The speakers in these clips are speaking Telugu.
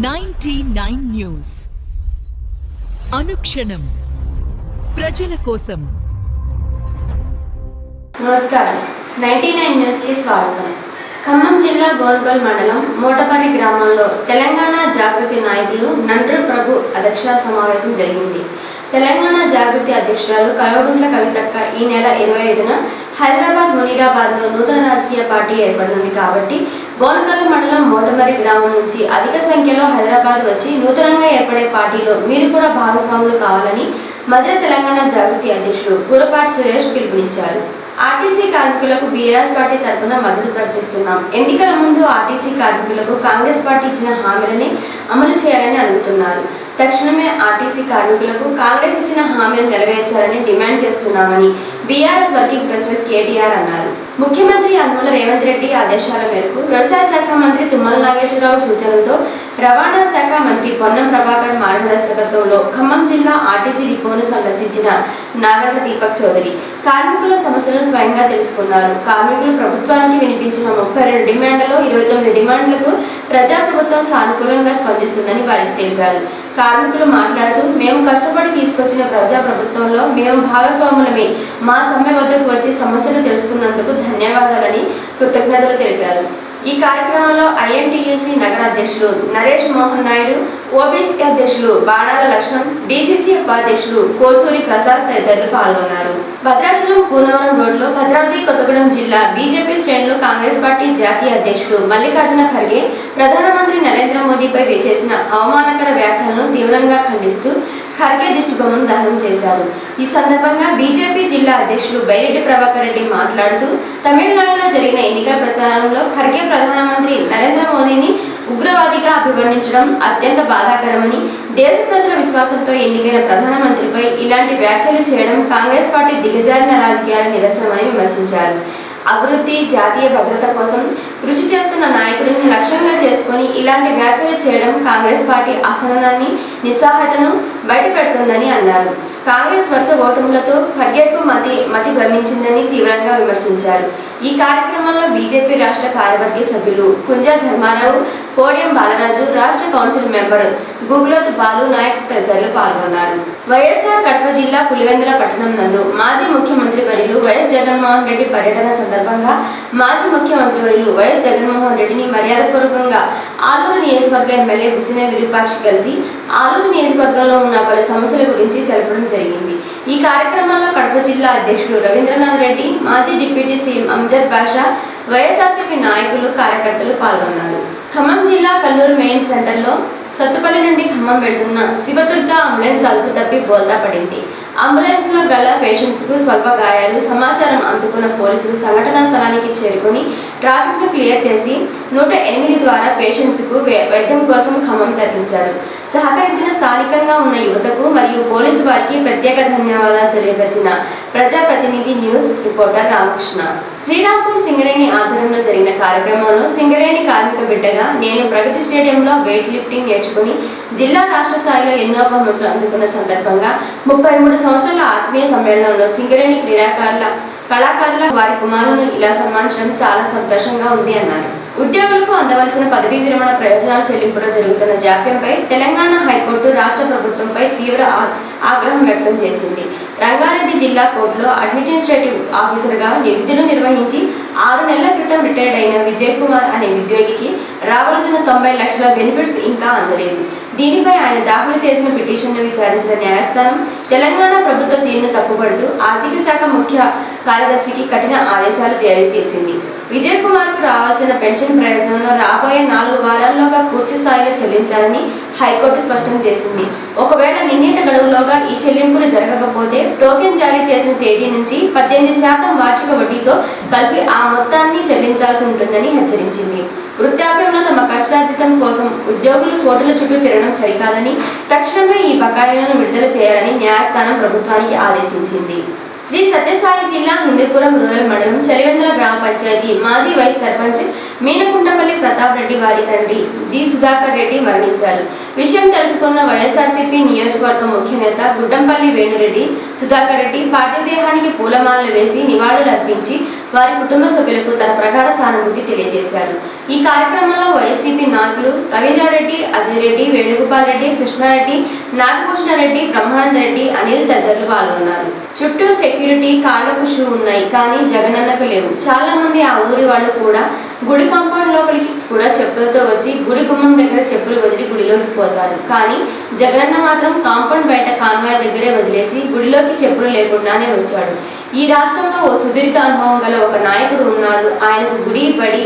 99 న్యూస్ అనుక్షణం ప్రజల కోసం. నమస్కారం. 99 న్యూస్ కి స్వాగతం. ఖమ్మం జిల్లా బోన్గల్ మండలం మోటపర్రి గ్రామంలో తెలంగాణ జాగృతి నాయకులు నండ్రు ప్రభు అధ్యక్ష సమావేశం జరిగింది. తెలంగాణ జాగృతి అధ్యక్షురాలు కల్వకుంట్ల కవితక్క ఈ నెల 25న హైదరాబాద్ మునీరాబాద్లో నూతన రాజకీయ పార్టీ ఏర్పడింది కాబట్టి బోన్గల్ మండలం మోటపర్రి గ్రామం నుంచి అధిక సంఖ్యలో హైదరాబాద్ వచ్చి నూతనంగా ఏర్పడే పార్టీలో మీరు కూడా భాగస్వాములు కావాలని మధ్య తెలంగాణ జాగృతి అధ్యక్షుడు గురపాటి సురేష్ పిలుపునిచ్చారు. ఆర్టీసీ కార్మికులకు బీఆర్ఎస్ పార్టీ తరఫున మద్దతు ప్రకటిస్తున్నాం. ఎన్నికల ముందు ఆర్టీసీ కార్మికులకు కాంగ్రెస్ పార్టీ ఇచ్చిన హామీలని అమలు చేయాలని అడుగుతున్నారు. తక్షణమే ఆర్టీసీ కార్మికులకు కాంగ్రెస్ ఇచ్చిన హామీలను నెరవేర్చాలని డిమాండ్ చేస్తున్నామని బీఆర్ఎస్ వర్కింగ్ ప్రెసిడెంట్ కేటీఆర్ అన్నారు. ముఖ్యమంత్రి యనమల రేవంత్ రెడ్డి ఆదేశాల మేరకు వ్యవసాయ శాఖ మంత్రి తుమ్మల నాగేశ్వరరావు సూచనలతో రవాణా శాఖ మంత్రి పొన్నం ప్రభాకర్ మార్గదర్శకత్వంలో ఖమ్మం జిల్లా ఆర్టీసీ డిపోను సందర్శించిన నాగర్ల దీపక్ చౌదరి కార్మికుల సమస్యలను స్వయంగా తెలుసుకున్నారు. కార్మికులు ప్రభుత్వానికి వినిపించిన 32 డిమాండ్లలో 29 డిమాండ్లకు ప్రజాప్రభుత్వం సానుకూలంగా స్పందిస్తుందని వారికి తెలిపారు. కార్మికులు మాట్లాడుతూ మేము కష్టపడి తీసుకొచ్చిన ప్రజాప్రభుత్వంలో మేము భాగస్వాములమే. మా సమ్మె వద్దకు వచ్చి సమస్యలు తెలుసుకున్నందుకు ధన్యవాదాలని కృతజ్ఞతలు తెలిపారు. ఈ కార్యక్రమంలో ఐఎన్టీయూసీ నగర అధ్యక్షులు నరేష్ మోహన్ నాయుడు, ఓబీసీ అధ్యక్షులు బాణాల లక్ష్మణ్, డీసీసీ ఉపాధ్యక్షులు కోసూరి ప్రసాద్ తదితరులు పాల్గొన్నారు. భద్రాచలం కూనవరం రోడ్లో భద్రాద్రి కొత్తగూడెం జిల్లా బీజేపీ శ్రేణులు కాంగ్రెస్ పార్టీ జాతీయ అధ్యక్షుడు మల్లికార్జున ఖర్గే ప్రధానమంత్రి నరేంద్ర మోదీపై చేసిన అవమానకర వ్యాఖ్యలను తీవ్రంగా ఖండిస్తూ ఖర్గే దిష్టిబొమ్మను దహనం చేశారు. ఈ సందర్భంగా బీజేపీ జిల్లా అధ్యక్షులు బైరెడ్డి ప్రభాకర్ రెడ్డి మాట్లాడుతూ తమిళనాడులో జరిగిన ఎన్నికల ప్రచారంలో ఖర్గే ప్రధానమంత్రి నరేంద్ర మోదీని ఉగ్రవాదిగా అభివర్ణించడం అత్యంత బాధాకరమని, దేశ ప్రజల విశ్వాసంతో ఎన్నికైన ప్రధానమంత్రిపై ఇలాంటి వ్యాఖ్యలు చేయడం కాంగ్రెస్ పార్టీ దిగజారిన రాజకీయాల నిదర్శనమని విమర్శించారు. అభివృద్ధి, జాతీయ భద్రత కోసం కృషి చేస్తున్న నాయకుడిని లక్ష్యంగా చేసుకుని ఇలాంటి వ్యాఖ్యలు చేయడం కాంగ్రెస్ పార్టీ అసహనాన్ని, నిస్సహాయతను బయటపెడుతుందని అన్నారు. కాంగ్రెస్ వరుస ఓటములతో ఖర్గేకు మతి భ్రమించిందని తీవ్రంగా విమర్శించారు. ఈ కార్యక్రమంలో బీజేపీ రాష్ట్ర కార్యవర్గ సభ్యులు కుంజా ధర్మారావు, పోడియం బాలరాజు, రాష్ట్ర కౌన్సిల్ మెంబర్ గుగ్లోత్ బాలు నాయక్ తదితరులు పాల్గొన్నారు. వైఎస్ఆర్ కడప జిల్లా పులివెందుల పట్టణం నందు మాజీ ముఖ్యమంత్రి వర్యులు వైఎస్ జగన్మోహన్ రెడ్డి పర్యటన సందర్భంగా మాజీ ముఖ్యమంత్రి వర్యులు వైఎస్ జగన్మోహన్ రెడ్డిని మర్యాదపూర్వకంగా ఆలూరు నియోజకవర్గ ఎమ్మెల్యే హుస్సేన్ విరూపాక్షి కలిసి ఆలూరు నియోజకవర్గంలో ఉన్న పలు సమస్యల గురించి తెలపడం జరిగింది. ఈ కార్యక్రమంలో కడప జిల్లా అధ్యక్షుడు రవీంద్రనాథ్ రెడ్డి, మాజీ డిప్యూటీ సీఎం అంజద్ బాషా, వైఎస్ఆర్సీపీ నాయకులు, కార్యకర్తలు పాల్గొన్నారు. ఖమ్మం జిల్లా కల్లూరు మెయిన్ సెంటర్లో సత్తుపల్లి నుండి ఖమ్మం వెళ్తున్న శివదుర్గ అంబులెన్స్ అదుపు తప్పి బోల్తా పడింది. అంబులెన్స్ లో గల పేషెంట్స్ కు స్వల్ప గాయాలు. సమాచారం అందుకున్న పోలీసులు సంఘటనా స్థలానికి చేరుకుని ట్రాఫిక్ ను క్లియర్ చేసి 108 ద్వారా పేషెంట్స్ కు వైద్యం కోసం ఖమ్మం తరలించారు. సహకరించిన స్థానికంగా ఉన్న యువతకు మరియు పోలీసు వారికి ప్రత్యేక ధన్యవాదాలు తెలియపరిచిన ప్రజాప్రతినిధి న్యూస్ రిపోర్టర్ రామకృష్ణ. శ్రీరాంపూర్ సింగరేణి ఆధ్వర్యంలో జరిగిన కార్యక్రమంలో సింగరేణి కార్మిక బిడ్డగా నేను ప్రగతి స్టేడియంలో వెయిట్ లిఫ్టింగ్ నేర్చుకుని జిల్లా రాష్ట్ర స్థాయిలో ఎన్నో బహుమతులు అందుకున్న సందర్భంగా 33 సంవత్సరాల ఆత్మీయ సమ్మేళనంలో సింగరేణి కళాకారుల వారి కుమారులను ఇలా సన్మానించడం చాలా సంతోషంగా ఉంది అన్నారు. ఉద్యోగులకు అందవలసిన పదవీ విరమణ ప్రయోజనాలు చెల్లింపులో జరుగుతున్న జాప్యంపై తెలంగాణ హైకోర్టు రాష్ట్ర ప్రభుత్వంపై తీవ్ర ఆగ్రహం వ్యక్తం చేసింది. రంగారెడ్డి జిల్లా కోర్టులో అడ్మినిస్ట్రేటివ్ ఆఫీసర్గా విధులు నిర్వహించి 6 నెలల క్రితం రిటైర్డ్ అయిన విజయ్ కుమార్ అనే ఉద్యోగికి రావాల్సిన 90 లక్షల బెనిఫిట్స్ ఇంకా అందలేదు. దీనిపై ఆయన దాఖలు చేసిన పిటిషన్ను విచారించిన న్యాయస్థానం తెలంగాణ ప్రభుత్వ తీరును తప్పుపడుతూ ఆర్థిక శాఖ ముఖ్య కార్యదర్శికి కఠిన ఆదేశాలు జారీ చేసింది. విజయ్ కుమార్ కు రావాల్సిన పెన్షన్ ప్రయోజనంలో రాబోయే 4 వారాల్లోగా పూర్తి స్థాయిలో చెల్లించాలని హైకోర్టు స్పష్టం చేసింది. ఒకవేళ నిర్ణీత గడువులోగా ఈ చెల్లింపులు జరగకపోతే టోకెన్ జారీ చేసిన తేదీ నుంచి 18% వార్షిక వడ్డీతో కలిపి ఆ మొత్తాన్ని చెల్లించాల్సి ఉంటుందని హెచ్చరించింది. వృద్ధాప్యంలో తమ కష్టార్జితం కోసం ఉద్యోగులు కోర్టుల చుట్టూ తిరగడం సరికాదని, తక్షణమే ఈ బకాయిలను విడుదల చేయాలని న్యాయస్థానం ప్రభుత్వానికి ఆదేశించింది. శ్రీ సత్యసాయి జిల్లా హిందూపురం రూరల్ మండలం చలివెందుల గ్రామ పంచాయతీ మాజీ వైస్ సర్పంచ్ మీనకుంటపల్లి ప్రతాప్ రెడ్డి వారి తండ్రి జి సుధాకర్ రెడ్డి మరణించారు. విషయం తెలుసుకున్న వైఎస్ఆర్సీపీ నియోజకవర్గ ముఖ్య నేత గుడ్డంపల్లి వేణురెడ్డి సుధాకర్ రెడ్డి పార్థివ దేహానికి పూలమాలలు వేసి నివాళులు అర్పించి వారి కుటుంబ సభ్యులకు తన ప్రగాఢ సానుభూతి తెలియజేశారు. ఈ కార్యక్రమంలో వైసీపీ నాయకులు రవీంద్రారెడ్డి, అజయ్ రెడ్డి, వేణుగోపాల్ రెడ్డి, కృష్ణారెడ్డి, నాగభూషణ రెడ్డి, బ్రహ్మానంద రెడ్డి, అనిల్ తదితరులు పాల్గొన్నారు. చుట్టూ సెక్యూరిటీ, కాళ్లకు షూ ఉన్నాయి, కానీ జగనన్నకు లేవు. చాలా మంది ఆ ఊరి వాళ్ళు కూడా గుడి కాంపౌండ్ లోపలికి కూడా చెప్పులతో వచ్చి గుడి గుమ్మం దగ్గర చెప్పులు వదిలి గుడిలోకి పోతారు. కానీ జగనన్న మాత్రం కాంపౌండ్ బయట కాన్వాయ్ దగ్గరే వదిలేసి గుడిలోకి చెప్పులు లేకుండానే వచ్చాడు. ఈ రాష్ట్రంలో ఓ సుదీర్ఘ అనుభవం గల ఒక నాయకుడు ఉన్నాడు. ఆయనకు గుడి బడి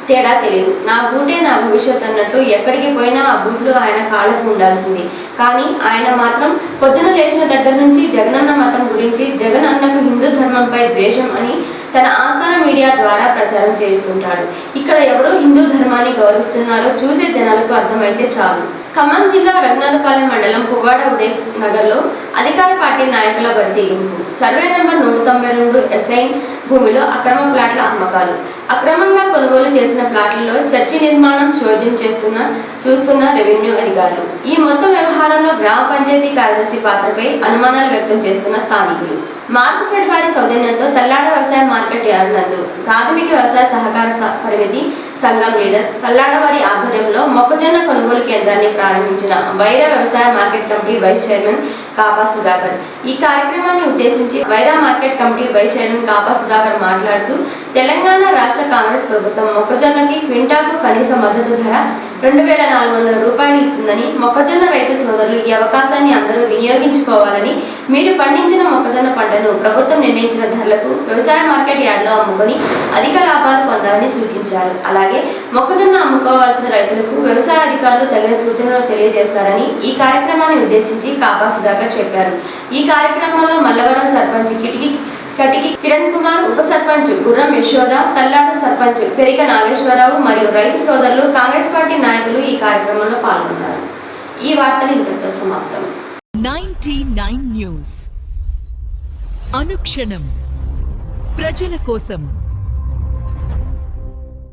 తేడా తెలియదు. నా బూటే నా భవిష్యత్ అన్నట్టు ఎక్కడికి పోయినా ఆ బూట్లు ఆయన కాళ్ళకు ఉండాల్సింది. కానీ ఆయన మాత్రం పొద్దున లేచిన దగ్గర నుంచి జగనన్న మతం గురించి, జగన్ అన్నకు హిందూ ధర్మంపై ద్వేషం అని తన ఆస్థాన మీడియా ద్వారా ప్రచారం చేస్తుంటాడు. ఇక్కడ ఎవరో హిందూ ధర్మాన్ని గౌరవిస్తున్నారో చూసే జనాలకు అర్థమైతే చాలు. ఖమ్మం జిల్లా రఘునాథపాలెం మండలం పువ్వాడ ఉదయ్ నగర్లో అధికార పార్టీ నాయకుల బరితెగింపు. సర్వే నెంబర్ 192 ఎస్ఐన్ భూమిలో అక్రమ ప్లాట్ల అమ్మకాలు. అక్రమంగా కొనుగోలు చేసిన ప్లాట్లలో చర్చి నిర్మాణం చోద్యం చూస్తున్న రెవెన్యూ అధికారులు. ఈ మొత్తం వ్యవహారంలో గ్రామ పంచాయతీ కార్యదర్శి పాత్రపై అనుమానాలు వ్యక్తం చేస్తున్న స్థానికులు. మార్కెట్ వారి సౌజన్యంతో తల్లాడ వ్యవసాయ మార్కెట్ యార్డ్ నందు ప్రాథమిక వ్యవసాయ సహకార పరిమితి సంఘం లీడర్ పల్లాడవారి ఆధ్వర్యంలో మొక్కజొన్న కొనుగోలు కేంద్రాన్ని ప్రారంభించిన వైరా వ్యవసాయ market committee vice chairman Kapa Sudhakar. ఈ కార్యక్రమాన్ని ఉద్దేశించి Wyra market committee vice chairman Kapa Sudhakar మాట్లాడుతూ, తెలంగాణ రాష్ట్ర కాంగ్రెస్ ప్రభుత్వం మొక్కజొన్నకి క్వింటాకు కనీస మద్దతు ధర 2400 రూపాయలు ఇస్తుందని, మొక్కజొన్న రైతు సోదరులు ఈ అవకాశాన్ని అందరూ వినియోగించుకోవాలని, మీరు పండించిన మొక్కజొన్న పంటను ప్రభుత్వం నిర్ణయించిన ధరలకు వ్యవసాయ మార్కెట్ యార్డ్లో అమ్ముకొని అధిక లాభాలు పొందాలని సూచించారు. అలాగే మొక్కజొన్న అమ్ముకోవాల్సిన రైతులకు వ్యవసాయ అధికారులు తగిన సూచనలు తెలియజేస్తారని ఈ కార్యక్రమాన్ని ఉద్దేశించి కాపా సుధాకర్ చెప్పారు. ఈ కార్యక్రమంలో మల్లవరం సర్పంచ్ కటికి కిరణ్ కుమార్, ఉప సర్పంచ్ గుర్రం యశోద, తల్లాట సర్పంచ్ పెరిక నాగేశ్వరరావు మరియు రైతు సోదరులు, కాంగ్రెస్ పార్టీ నాయకులు ఈ కార్యక్రమంలో పాల్గొన్నారు. ఈ వార్తలు ఇంతటితో సమాప్తం. 99 న్యూస్ అనుక్షణం ప్రజల కోసం.